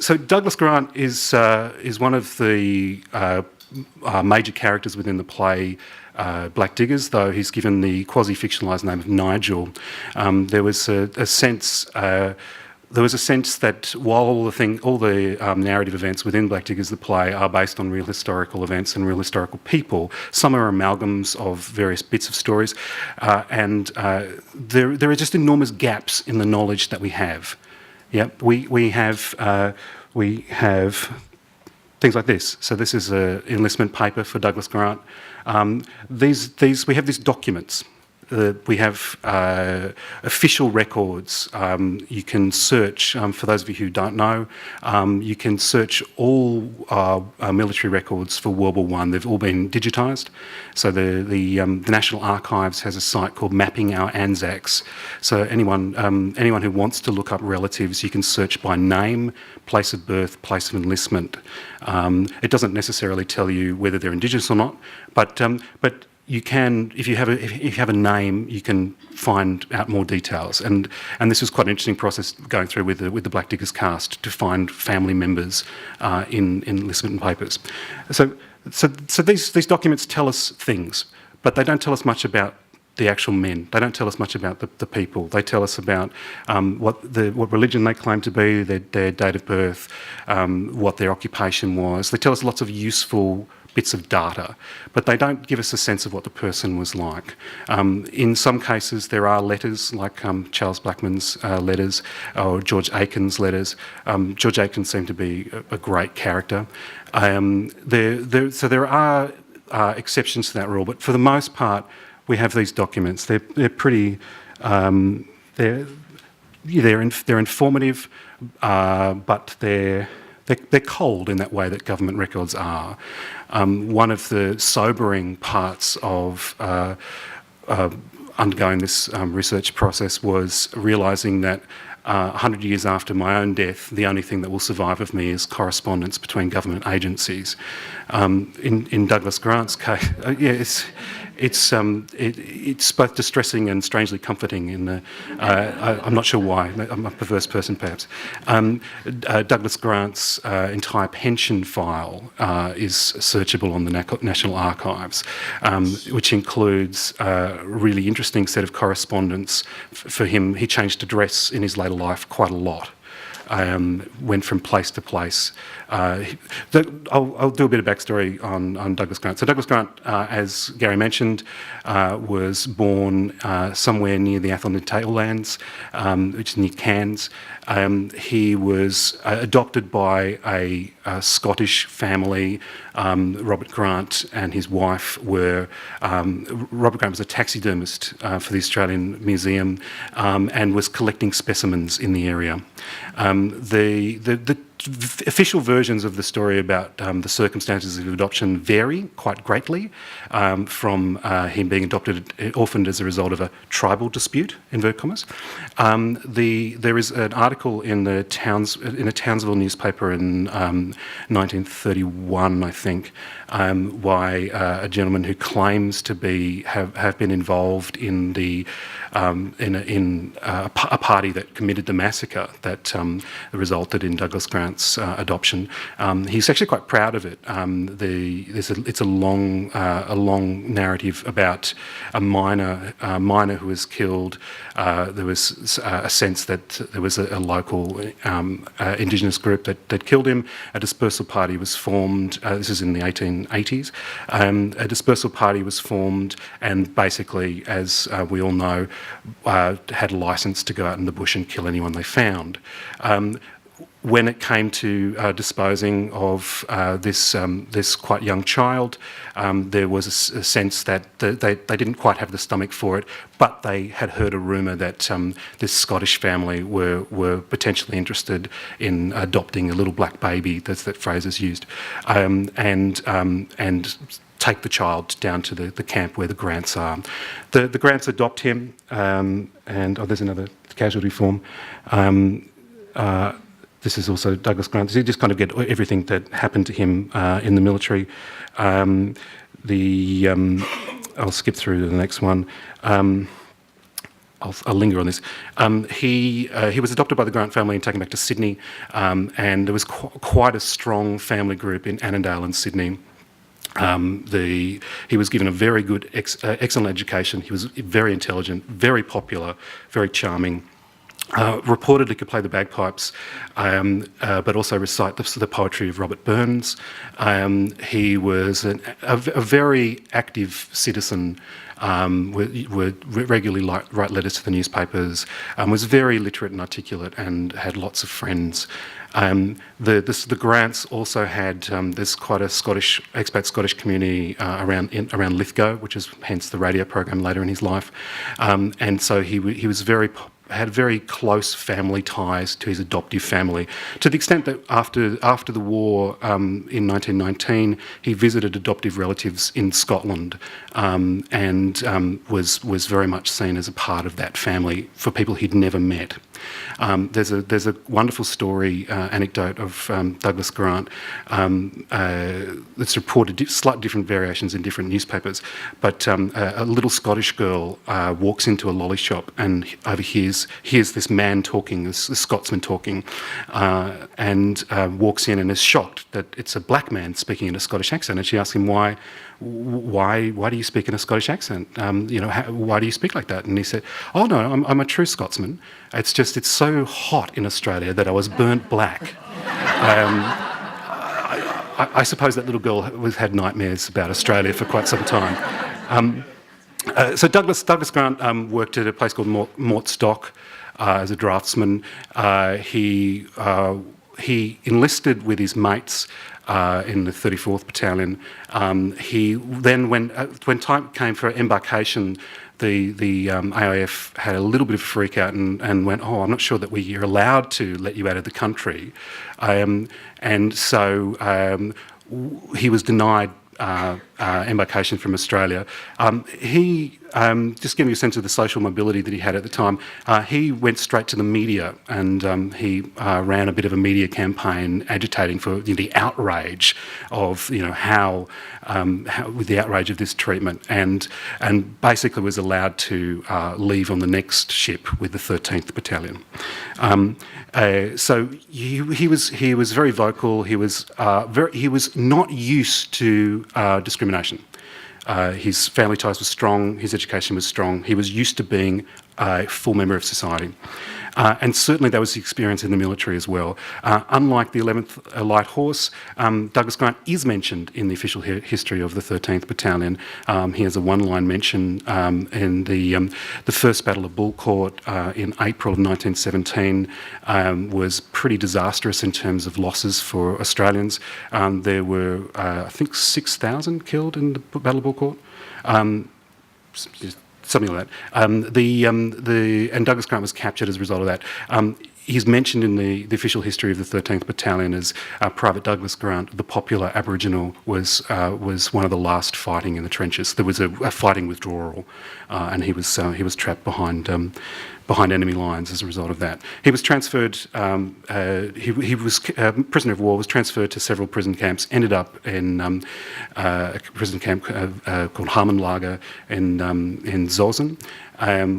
So Douglas Grant is one of the major characters within the play Black Diggers, though he's given the quasi-fictionalised name of Nigel. There was a sense that while all the narrative events within Black Diggers, the play, are based on real historical events and real historical people, some are amalgams of various bits of stories, and there are just enormous gaps in the knowledge that we have. Yeah, we have things like this. So this is an enlistment paper for Douglas Grant. We have these documents. We have official records. You can search, for those of you who don't know, you can search all military records for World War I. They've all been digitised. So the National Archives has a site called Mapping Our ANZACs. So anyone who wants to look up relatives, you can search by name, place of birth, place of enlistment. It doesn't necessarily tell you whether they're Indigenous or not, but you can, if you have a name, you can find out more details, and this was quite an interesting process going through with the Black Diggers cast to find family members in enlistment papers. So these documents tell us things, but they don't tell us much about the actual men. They don't tell us much about the people. They tell us about what religion they claim to be, their date of birth, what their occupation was. They tell us lots of useful bits of data, but they don't give us a sense of what the person was like. In some cases, there are letters, like Charles Blackman's letters or George Aiken's letters. George Aiken seemed to be a great character. So there are exceptions to that rule, but for the most part, we have these documents. They're pretty. They're informative, but they're cold in that way that government records are. One of the sobering parts of undergoing this research process was realising that 100 years after my own death, the only thing that will survive of me is correspondence between government agencies. In Douglas Grant's case, it's both distressing and strangely comforting. I'm not sure why. I'm a perverse person, perhaps. Douglas Grant's entire pension file is searchable on the National Archives, which includes a really interesting set of correspondence for him. He changed address in his later life quite a lot. Went from place to place. I'll do a bit of backstory on Douglas Grant. So Douglas Grant, as Gary mentioned, was born somewhere near the Atholney Tablelands, which is near Cairns. He was adopted by a Scottish family. Robert Grant and his wife were... Robert Grant was a taxidermist for the Australian Museum and was collecting specimens in the area. The official versions of the story about the circumstances of adoption vary quite greatly, from him being orphaned as a result of a tribal dispute, inverted commas. There is an article in a Townsville newspaper in 1931, I think, by a gentleman who claims to have been involved in a party that committed the massacre that resulted in Douglas Grant's adoption. He's actually quite proud of it. It's a long narrative about a miner who was killed. There was a sense that there was a local Indigenous group that killed him. A dispersal party was formed. This is in the 1880s. A dispersal party was formed, and basically, as we all know, had a licence to go out in the bush and kill anyone they found. When it came to disposing of this quite young child, there was a sense that they didn't quite have the stomach for it, but they had heard a rumour that this Scottish family were potentially interested in adopting a little black baby. That's that phrase is used, and take the child down to the camp where the Grants are. The Grants adopt him, and there's another casualty form. This is also Douglas Grant. So you just kind of get everything that happened to him in the military. I'll skip through to the next one. I'll linger on this. He was adopted by the Grant family and taken back to Sydney, and there was quite a strong family group in Annandale and Sydney. He was given a very good, excellent education. He was very intelligent, very popular, very charming. Reportedly could play the bagpipes, but also recite the poetry of Robert Burns. He was a very active citizen, would regularly write letters to the newspapers, was very literate and articulate, and had lots of friends. The Grants also had, there's quite a expat Scottish community around Lithgow, which is hence the radio program later in his life, and so he was had very close family ties to his adoptive family, to the extent that after the war in 1919, he visited adoptive relatives in Scotland, and was very much seen as a part of that family for people he'd never met. There's a wonderful story, anecdote of Douglas Grant that's reported slightly different variations in different newspapers, but a little Scottish girl walks into a lolly shop and hears this man talking, this Scotsman talking, and walks in and is shocked that it's a black man speaking in a Scottish accent, and she asks him why do you speak in a Scottish accent? Why do you speak like that? And he said, "Oh no, I'm a true Scotsman. It's so hot in Australia that I was burnt black." I suppose that little girl had nightmares about Australia for quite some time. So Douglas Grant worked at a place called Mort Stock as a draftsman. He enlisted with his mates in the 34th Battalion. He then, when time came for embarkation, the AIF had a little bit of a freak out and went, "Oh, I'm not sure that we're allowed to let you out of the country," and so he was denied embarkation from Australia. He, just giving you a sense of the social mobility that he had at the time, he went straight to the media and he ran a bit of a media campaign agitating for the outrage of how with the outrage of this treatment, and basically was allowed to leave on the next ship with the 13th Battalion. So he was very vocal. He was not used to discrimination. His family ties were strong, his education was strong, he was used to being a full member of society. And certainly that was the experience in the military as well. Unlike the 11th Light Horse, Douglas Grant is mentioned in the official history of the 13th Battalion. He has a one-line mention in the First Battle of Bullecourt in April of 1917 was pretty disastrous in terms of losses for Australians. There were, I think, 6,000 killed in the Battle of Bullecourt. Something like that. And Douglas Grant was captured as a result of that. He's mentioned in the official history of the 13th Battalion as Private Douglas Grant, the popular Aboriginal, was one of the last fighting in the trenches. There was a fighting withdrawal, and he was trapped behind enemy lines as a result of that. He was transferred. He was a prisoner of war. Was transferred to several prison camps. Ended up in a prison camp called Harmenlager in Zosen,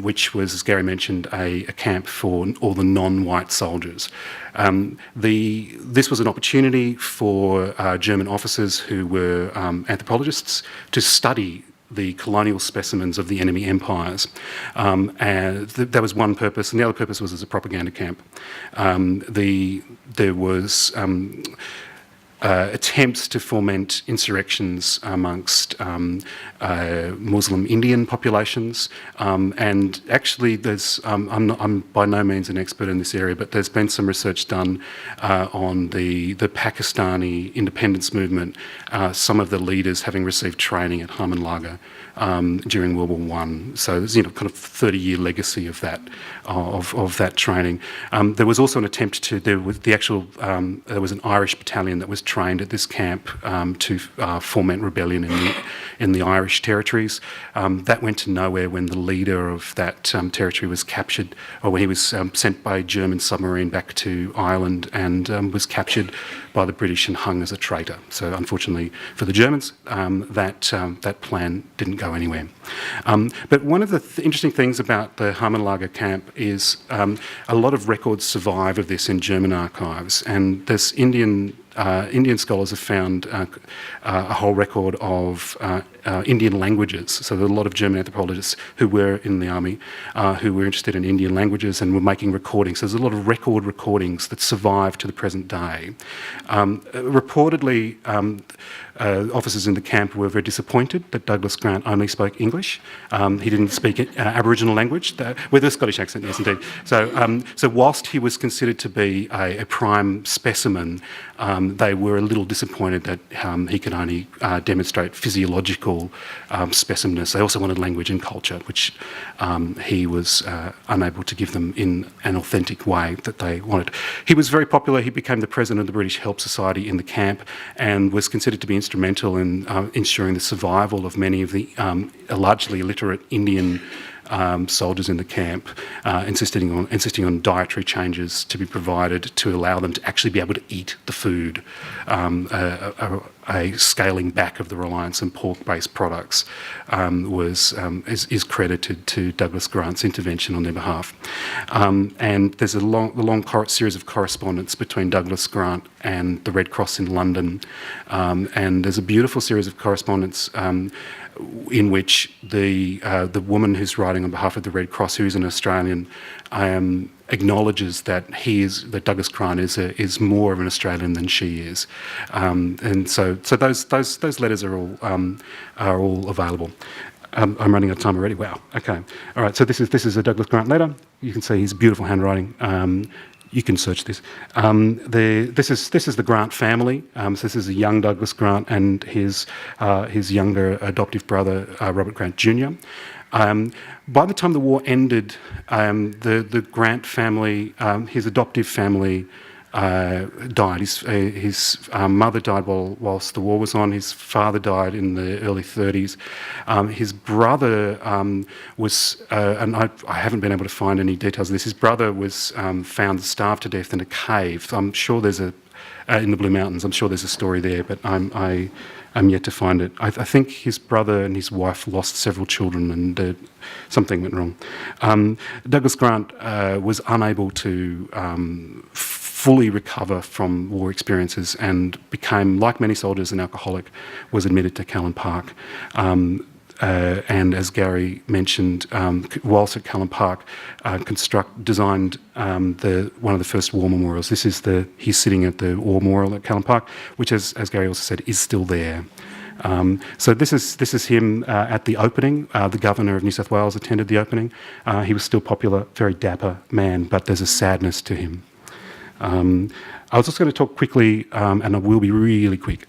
which was, as Gary mentioned, a camp for all the non-white soldiers. This was an opportunity for German officers who were anthropologists to study the colonial specimens of the enemy empires. And that was one purpose, and the other purpose was as a propaganda camp. There was attempts to foment insurrections amongst Muslim Indian populations, and actually I'm by no means an expert in this area, but there's been some research done on the Pakistani independence movement, some of the leaders having received training at Harmenlager during World War I. So there's kind of 30-year legacy of that training. There was also an attempt there was an Irish battalion that was trained at this camp to foment rebellion in the Irish territories. That went to nowhere when the leader of that territory was captured, or when he was sent by a German submarine back to Ireland and was captured by the British and hung as a traitor. So unfortunately for the Germans, that plan didn't go anywhere. But one of the interesting things about the Harmenlager camp is a lot of records survive of this in German archives, and this Indian scholars have found a whole record of Indian languages. So there are a lot of German anthropologists who were in the army who were interested in Indian languages and were making recordings. So there's a lot of recordings that survive to the present day. Reportedly, officers in the camp were very disappointed that Douglas Grant only spoke English. He didn't speak Aboriginal language, with a Scottish accent, yes indeed. So whilst he was considered to be a prime specimen, they were a little disappointed that he could only demonstrate physiological specimenness. They also wanted language and culture, which he was unable to give them in an authentic way that they wanted. He was very popular. He became the president of the British Help Society in the camp and was considered to be instrumental in ensuring the survival of many of the largely illiterate Indian soldiers in the camp, insisting on dietary changes to be provided to allow them to actually be able to eat the food, a scaling back of the reliance on pork-based products is credited to Douglas Grant's intervention on their behalf. And there's a long series of correspondence between Douglas Grant and the Red Cross in London, and there's a beautiful series of correspondence in which the woman who's writing on behalf of the Red Cross, who is an Australian, acknowledges that Douglas Grant is more of an Australian than she is, and so those letters are all available. I'm running out of time already. Wow. Okay. All right. So this is a Douglas Grant letter. You can see his beautiful handwriting. You can search this. This is the Grant family. So this is a young Douglas Grant and his younger adoptive brother Robert Grant Jr. By the time the war ended, the Grant family, his adoptive family, died. His mother died whilst the war was on. His father died in the early 30s. His brother was, and I haven't been able to find any details of this, his brother was found starved to death in a cave. I'm sure there's in the Blue Mountains, I'm sure there's a story there, but I'm yet to find it. I think his brother and his wife lost several children and something went wrong. Douglas Grant was unable to fully recover from war experiences and became, like many soldiers, an alcoholic, was admitted to Callan Park. And as Gary mentioned, whilst at Callan Park, designed one of the first war memorials. He's sitting at the war memorial at Callan Park, which, as Gary also said, is still there. So this is him at the opening. The Governor of New South Wales attended the opening. He was still popular, very dapper man, but there's a sadness to him. I was just going to talk quickly, and I will be really quick.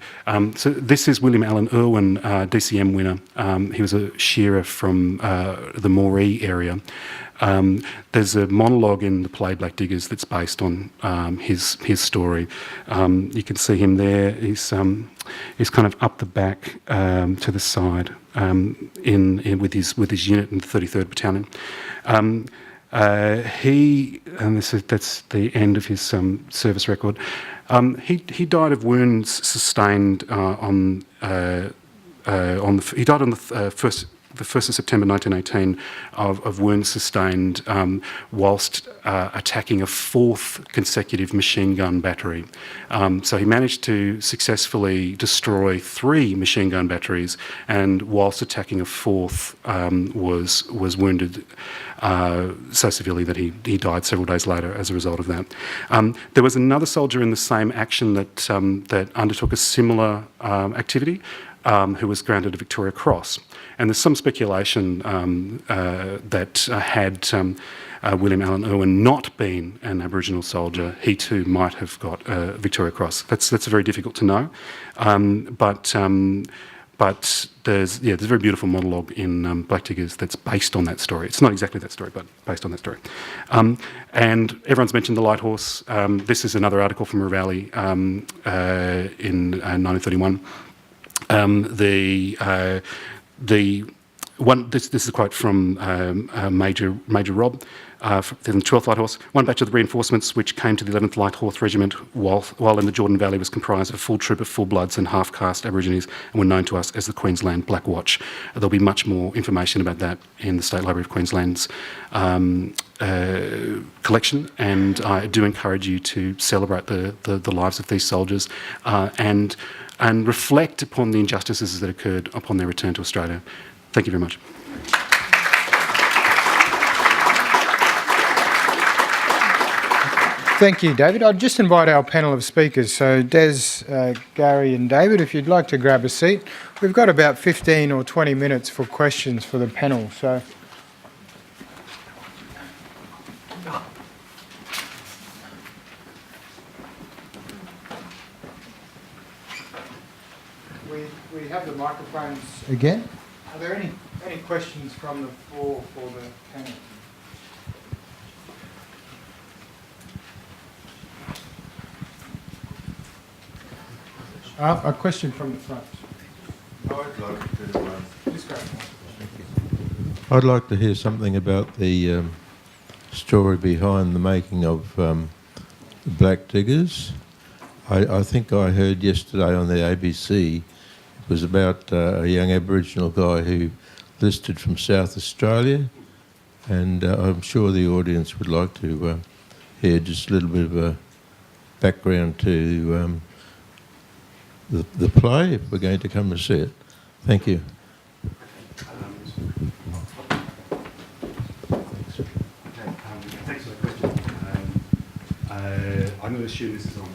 So this is William Allen Irwin, DCM winner. He was a shearer from the Moree area. There's a monologue in the play Black Diggers that's based on his story. You can see him there. He's kind of up the back to the side with his unit in the 33rd Battalion. That's the end of his service record. He died of wounds sustained he died on the 1st of September 1918 of wounds sustained whilst attacking a 4th consecutive machine gun battery. So he managed to successfully destroy 3 machine gun batteries, and whilst attacking a 4th was wounded so severely that he died several days later as a result of that. There was another soldier in the same action that undertook a similar activity, who was granted a Victoria Cross. And there's some speculation that had William Allen Irwin not been an Aboriginal soldier, he too might have got a Victoria Cross. That's very difficult to know. But there's a very beautiful monologue in Black Diggers that's based on that story. It's not exactly that story, but based on that story. And everyone's mentioned the Light Horse. This is another article from Ravalli in 1931. This is a quote from Major Robb, the 12th Light Horse. One batch of the reinforcements which came to the 11th Light Horse Regiment while in the Jordan Valley was comprised of a full troop of full-bloods and half-caste Aborigines and were known to us as the Queensland Black Watch. There'll be much more information about that in the State Library of Queensland's collection, and I do encourage you to celebrate the lives of these soldiers and reflect upon the injustices that occurred upon their return to Australia. Thank you very much. Thank you, David. I'd just invite our panel of speakers, so Des, Gary and David, if you'd like to grab a seat. We've got about 15 or 20 minutes for questions for the panel, so... We have the microphones again. Are there any questions from the floor for the panel? A question from the front. I'd like to Just grab one. I'd like to hear something about the story behind the making of the Black Diggers. I think I heard yesterday on the ABC it was about a young Aboriginal guy who listed from South Australia, and I'm sure the audience would like to hear just a little bit of a background to the play, if we're going to come and see it. Thank you. Thanks for the question. I'm going to assume this is on.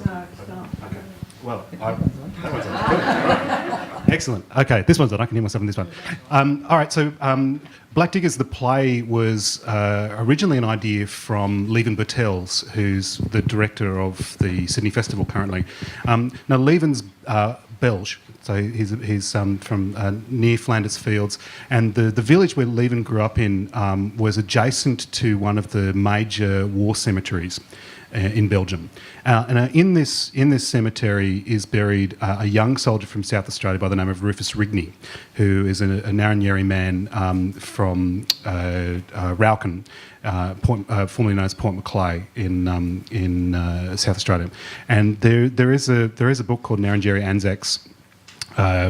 No, it's not. Okay. Well, that one's on. Good. Excellent. Okay, this one's on. I can hear myself in this one. All right, so Black Diggers, the play, was originally an idea from Lieven Bertels, who's the director of the Sydney Festival currently. Now, Lieven's Belge, so he's from near Flanders Fields, and the village where Lieven grew up in was adjacent to one of the major war cemeteries in Belgium. And in this cemetery is buried a young soldier from South Australia by the name of Rufus Rigney, who is a Narranyeri man from Rauken, formerly known as Port Macleay in South Australia. And there is a book called Narranyeri ANZACs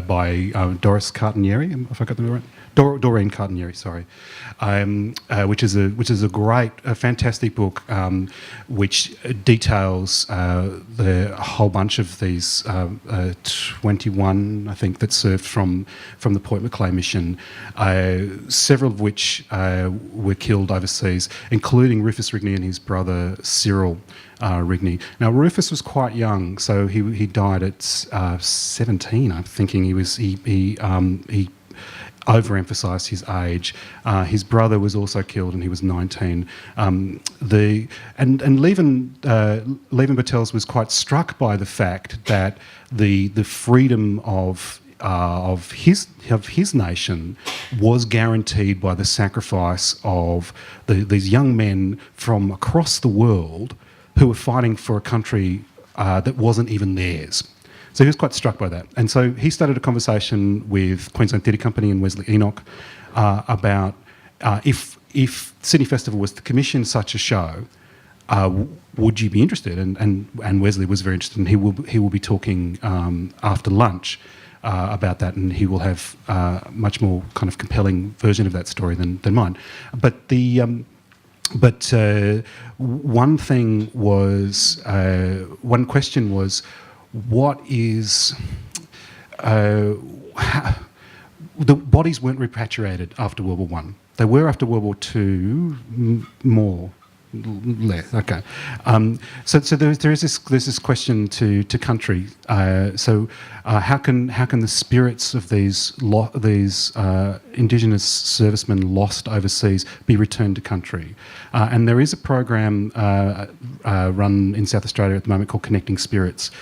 by Doris Cartanieri, if I got the right. Doreen Cartanieri, sorry, which is a great, fantastic book, which details the whole bunch of these 21, I think, that served from the Port Macleay mission, several of which were killed overseas, including Rufus Rigney and his brother Cyril Rigney. Now, Rufus was quite young, so he died at 17. I'm thinking he overemphasised his age. His brother was also killed, and he was 19. And Lieven Bertels was quite struck by the fact that the freedom of his nation was guaranteed by the sacrifice of these young men from across the world who were fighting for a country that wasn't even theirs. So he was quite struck by that. And so he started a conversation with Queensland Theatre Company and Wesley Enoch about if Sydney Festival was to commission such a show, would you be interested? And Wesley was very interested, and he will be talking after lunch about that, and he will have a much more kind of compelling version of that story than mine. But one thing was, one question was, what is... the bodies weren't repatriated after World War I. They were after World War II, more. Less, okay. So there's this question to country. How can the spirits of these Indigenous servicemen lost overseas be returned to country? And there is a program run in South Australia at the moment called Connecting Spirits,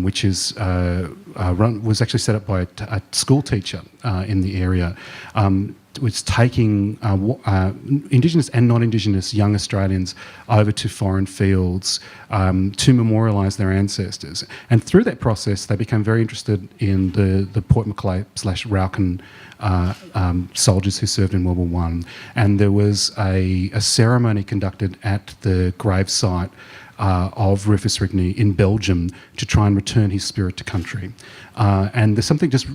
which is was actually set up by a school teacher in the area. Was taking Indigenous and non-Indigenous young Australians over to foreign fields to memorialise their ancestors. And through that process, they became very interested in the Port Macleay / Rauken soldiers who served in World War I. And there was a ceremony conducted at the gravesite of Rufus Rigney in Belgium to try and return his spirit to country. And there's something just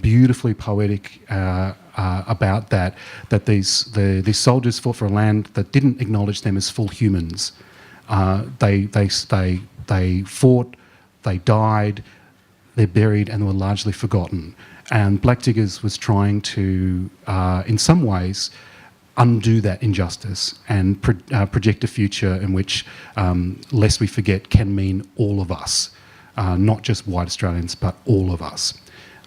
beautifully poetic about that these soldiers fought for a land that didn't acknowledge them as full humans. They fought, they died, they're buried, and they were largely forgotten. And Black Diggers was trying to, in some ways, undo that injustice and project a future in which lest we forget can mean all of us, not just white Australians, but all of us.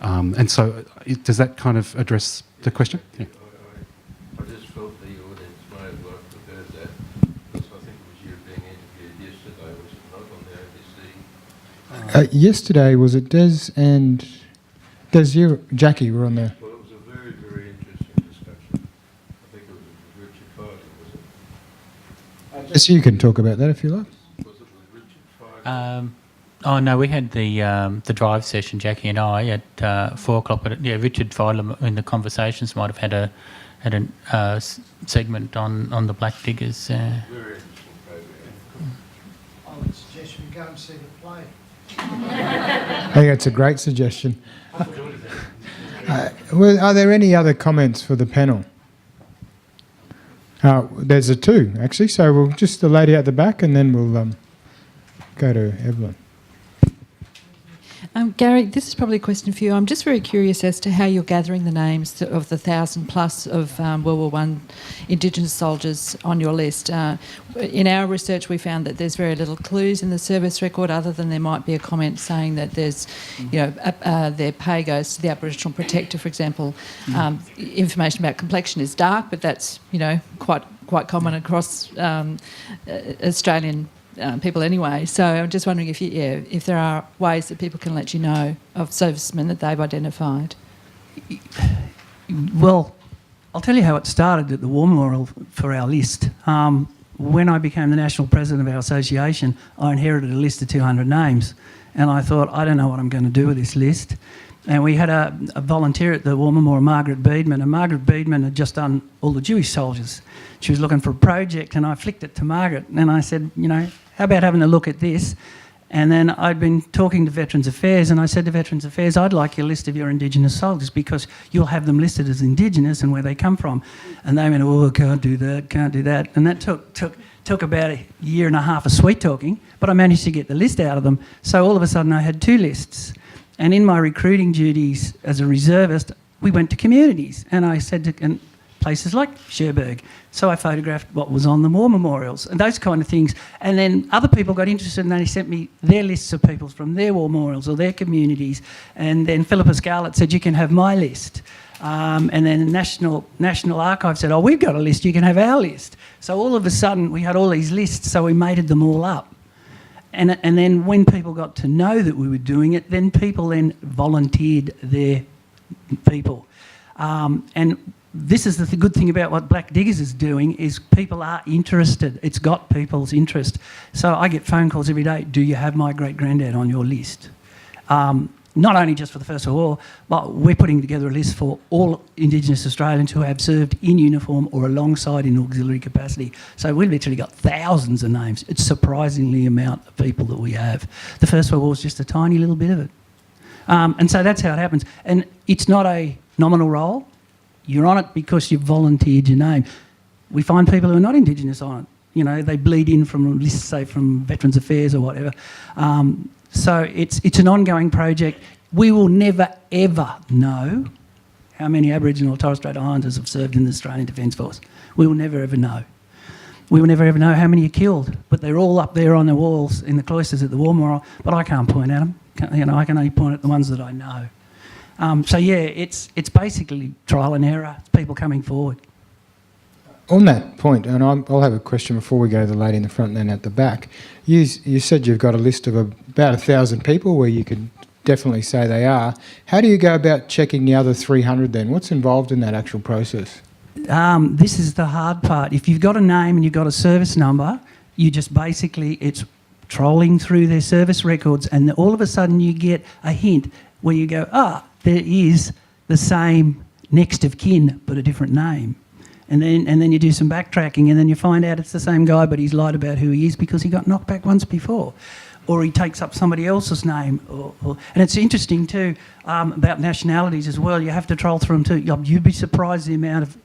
And so does that kind of address the question? Yeah. I just felt the audience may have liked to have heard that, because I think it was you being interviewed yesterday, was it not, on the ABC? Yesterday, was it Des and Jackie were on there? Well, it was a very, very interesting discussion. I think it was with Richard Feiglin, was it? Yes, you can talk about that if you like. Was it with Richard Feiglin? Oh no, we had the drive session, Jackie and I, at 4 o'clock. But yeah, Richard Feiglin in the conversations might have had had a segment on the black diggers. I would suggest we go and see the play. I think that's a great suggestion. Well, are there any other comments for the panel? There's two, actually, so we'll just the lady at the back and then we'll go to Evelyn. Gary, this is probably a question for you. I'm just very curious as to how you're gathering the names of the 1,000+ of World War I Indigenous soldiers on your list. In our research, we found that there's very little clues in the service record other than there might be a comment saying that there's, their pay goes to the Aboriginal Protector, for example. Information about complexion is dark, but that's, quite common across Australian people anyway. So I'm just wondering if there are ways that people can let you know of servicemen that they've identified. Well, I'll tell you how it started at the War Memorial for our list. When I became the national president of our association, I inherited a list of 200 names, and I thought, I don't know what I'm going to do with this list. And we had a volunteer at the War Memorial, Margaret Beedman, and Margaret Beedman had just done all the Jewish soldiers. She was looking for a project, and I flicked it to Margaret, and I said, how about having a look at this? And then I'd been talking to Veterans Affairs, and I said to Veterans Affairs, I'd like your list of your Indigenous soldiers because you'll have them listed as Indigenous and where they come from. And they went, oh, can't do that. And that took about a year and a half of sweet talking, but I managed to get the list out of them. So all of a sudden I had two lists. And in my recruiting duties as a reservist, we went to communities, and I said to places like Cherbourg. So I photographed what was on the war memorials and those kind of things. And then other people got interested and they sent me their lists of people from their war memorials or their communities. And then Philippa Scarlett said, you can have my list. And then National Archive said, oh, we've got a list, you can have our list. So all of a sudden we had all these lists, so we mated them all up. And then when people got to know that we were doing it, then people then volunteered their people. And this is the good thing about what Black Diggers is doing is people are interested. It's got people's interest. So I get phone calls every day, do you have my great-granddad on your list? Not only just for the First World War, but we're putting together a list for all Indigenous Australians who have served in uniform or alongside in auxiliary capacity. So we've literally got thousands of names. It's surprisingly the amount of people that we have. The First World War is just a tiny little bit of it. And so that's how it happens. And it's not a nominal role. You're on it because you've volunteered your name. We find people who are not Indigenous on it. They bleed in from lists, say, from Veterans Affairs or whatever. So it's an ongoing project. We will never, ever know how many Aboriginal or Torres Strait Islanders have served in the Australian Defence Force. We will never, ever know. We will never, ever know how many are killed, but they're all up there on the walls in the cloisters at the War Memorial, but I can't point at them. I can only point at the ones that I know. It's basically trial and error, people coming forward. On that point, and I'll have a question before we go to the lady in the front and then at the back. You said you've got a list of about 1,000 people where you could definitely say they are. How do you go about checking the other 300 then? What's involved in that actual process? This is the hard part. If you've got a name and you've got a service number, you just basically, it's trolling through their service records and all of a sudden you get a hint where you go, there is the same next of kin but a different name. And then you do some backtracking and then you find out it's the same guy but he's lied about who he is because he got knocked back once before. Or he takes up somebody else's name. And it's interesting too about nationalities as well. You have to troll through them too. You'd be surprised the amount of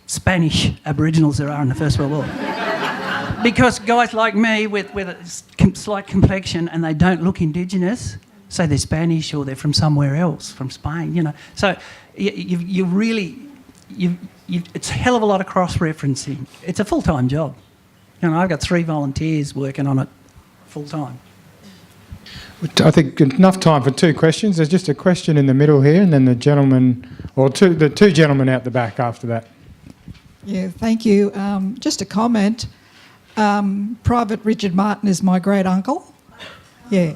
Spanish Aboriginals there are in the First World War. Because guys like me with a slight complexion and they don't look Indigenous, say they're Spanish or they're from somewhere else, from Spain, So you really... it's a hell of a lot of cross-referencing. It's a full-time job. I've got 3 volunteers working on it full-time. I think enough time for 2 questions. There's just a question in the middle here and then the gentleman, or the two gentlemen out the back after that. Yeah, thank you. Just a comment. Private Richard Martin is my great-uncle. Yeah.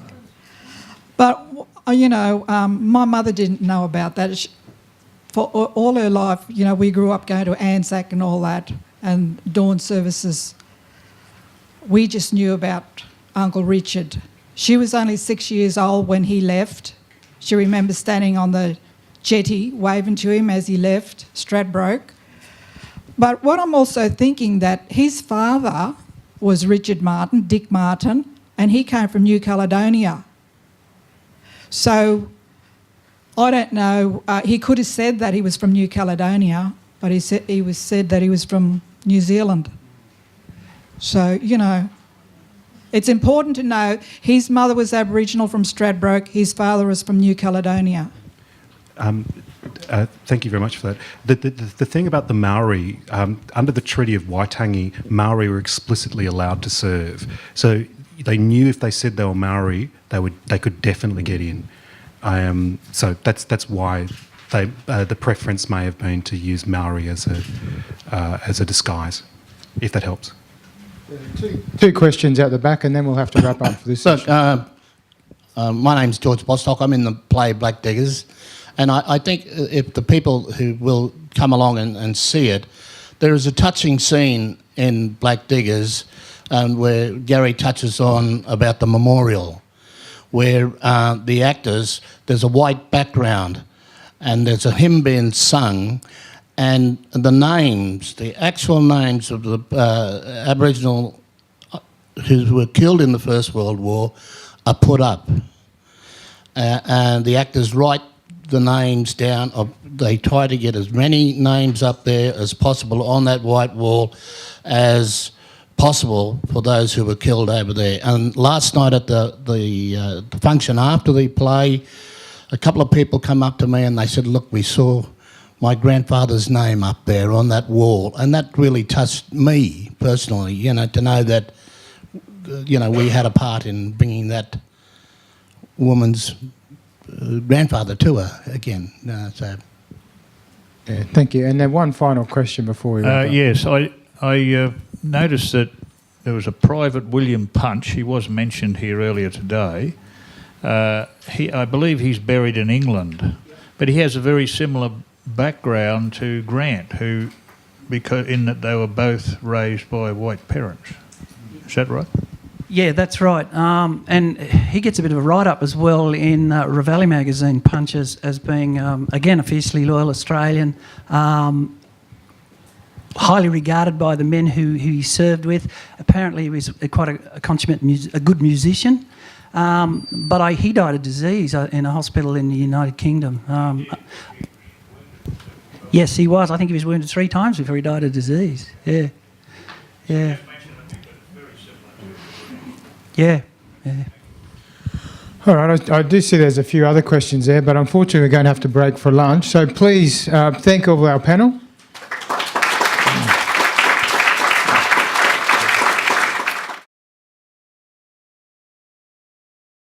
But, my mother didn't know about that. For all her life, we grew up going to ANZAC and all that, and dawn services. We just knew about Uncle Richard. She was only 6 years old when he left. She remembers standing on the jetty waving to him as he left Stradbroke. But what I'm also thinking that his father was Richard Martin, Dick Martin, and he came from New Caledonia. So I don't know. He could have said that he was from New Caledonia, but he said that he was from New Zealand. So, you know, it's important to know his mother was Aboriginal from Stradbroke, his father was from New Caledonia. Thank you very much for that. The thing about the Maori, under the Treaty of Waitangi, Maori were explicitly allowed to serve. So they knew if they said they were Maori, they could definitely get in. So that's why the preference may have been to use Maori as a disguise, if that helps. Two questions out the back, and then we'll have to wrap up for this session. Look, my name's George Bostock. I'm in the play Black Diggers. And I think if the people who will come along and see it, there is a touching scene in Black Diggers where Gary touches on about the memorial, where the actors, there's a white background and there's a hymn being sung, and the names, the actual names of the Aboriginal who were killed in the First World War are put up. And the actors write the names down. They try to get as many names up there as possible on that white wall as possible for those who were killed over there. And last night at the function after the play, a couple of people come up to me and they said, look, we saw my grandfather's name up there on that wall. And that really touched me personally, you know, to know that, you know, we had a part in bringing that woman's grandfather to her again. So. Yeah, thank you. And then one final question before we wrap up. Yes, I noticed that there was a Private William Punch. He was mentioned here earlier today. I believe he's buried in England, but he has a very similar background to Grant, because in that they were both raised by white parents. Is that right? Yeah, that's right. And he gets a bit of a write-up as well in Ravelli magazine, Punch, as being, again, a fiercely loyal Australian, highly regarded by the men who he served with. Apparently he was quite a consummate, a good musician. But he died of disease in a hospital in the United Kingdom. Yes, he was. I think he was wounded 3 times before he died of disease. Yeah. Yeah. Yeah. Yeah. All right, I do see there's a few other questions there, but unfortunately we're going to have to break for lunch. So please thank all of our panel.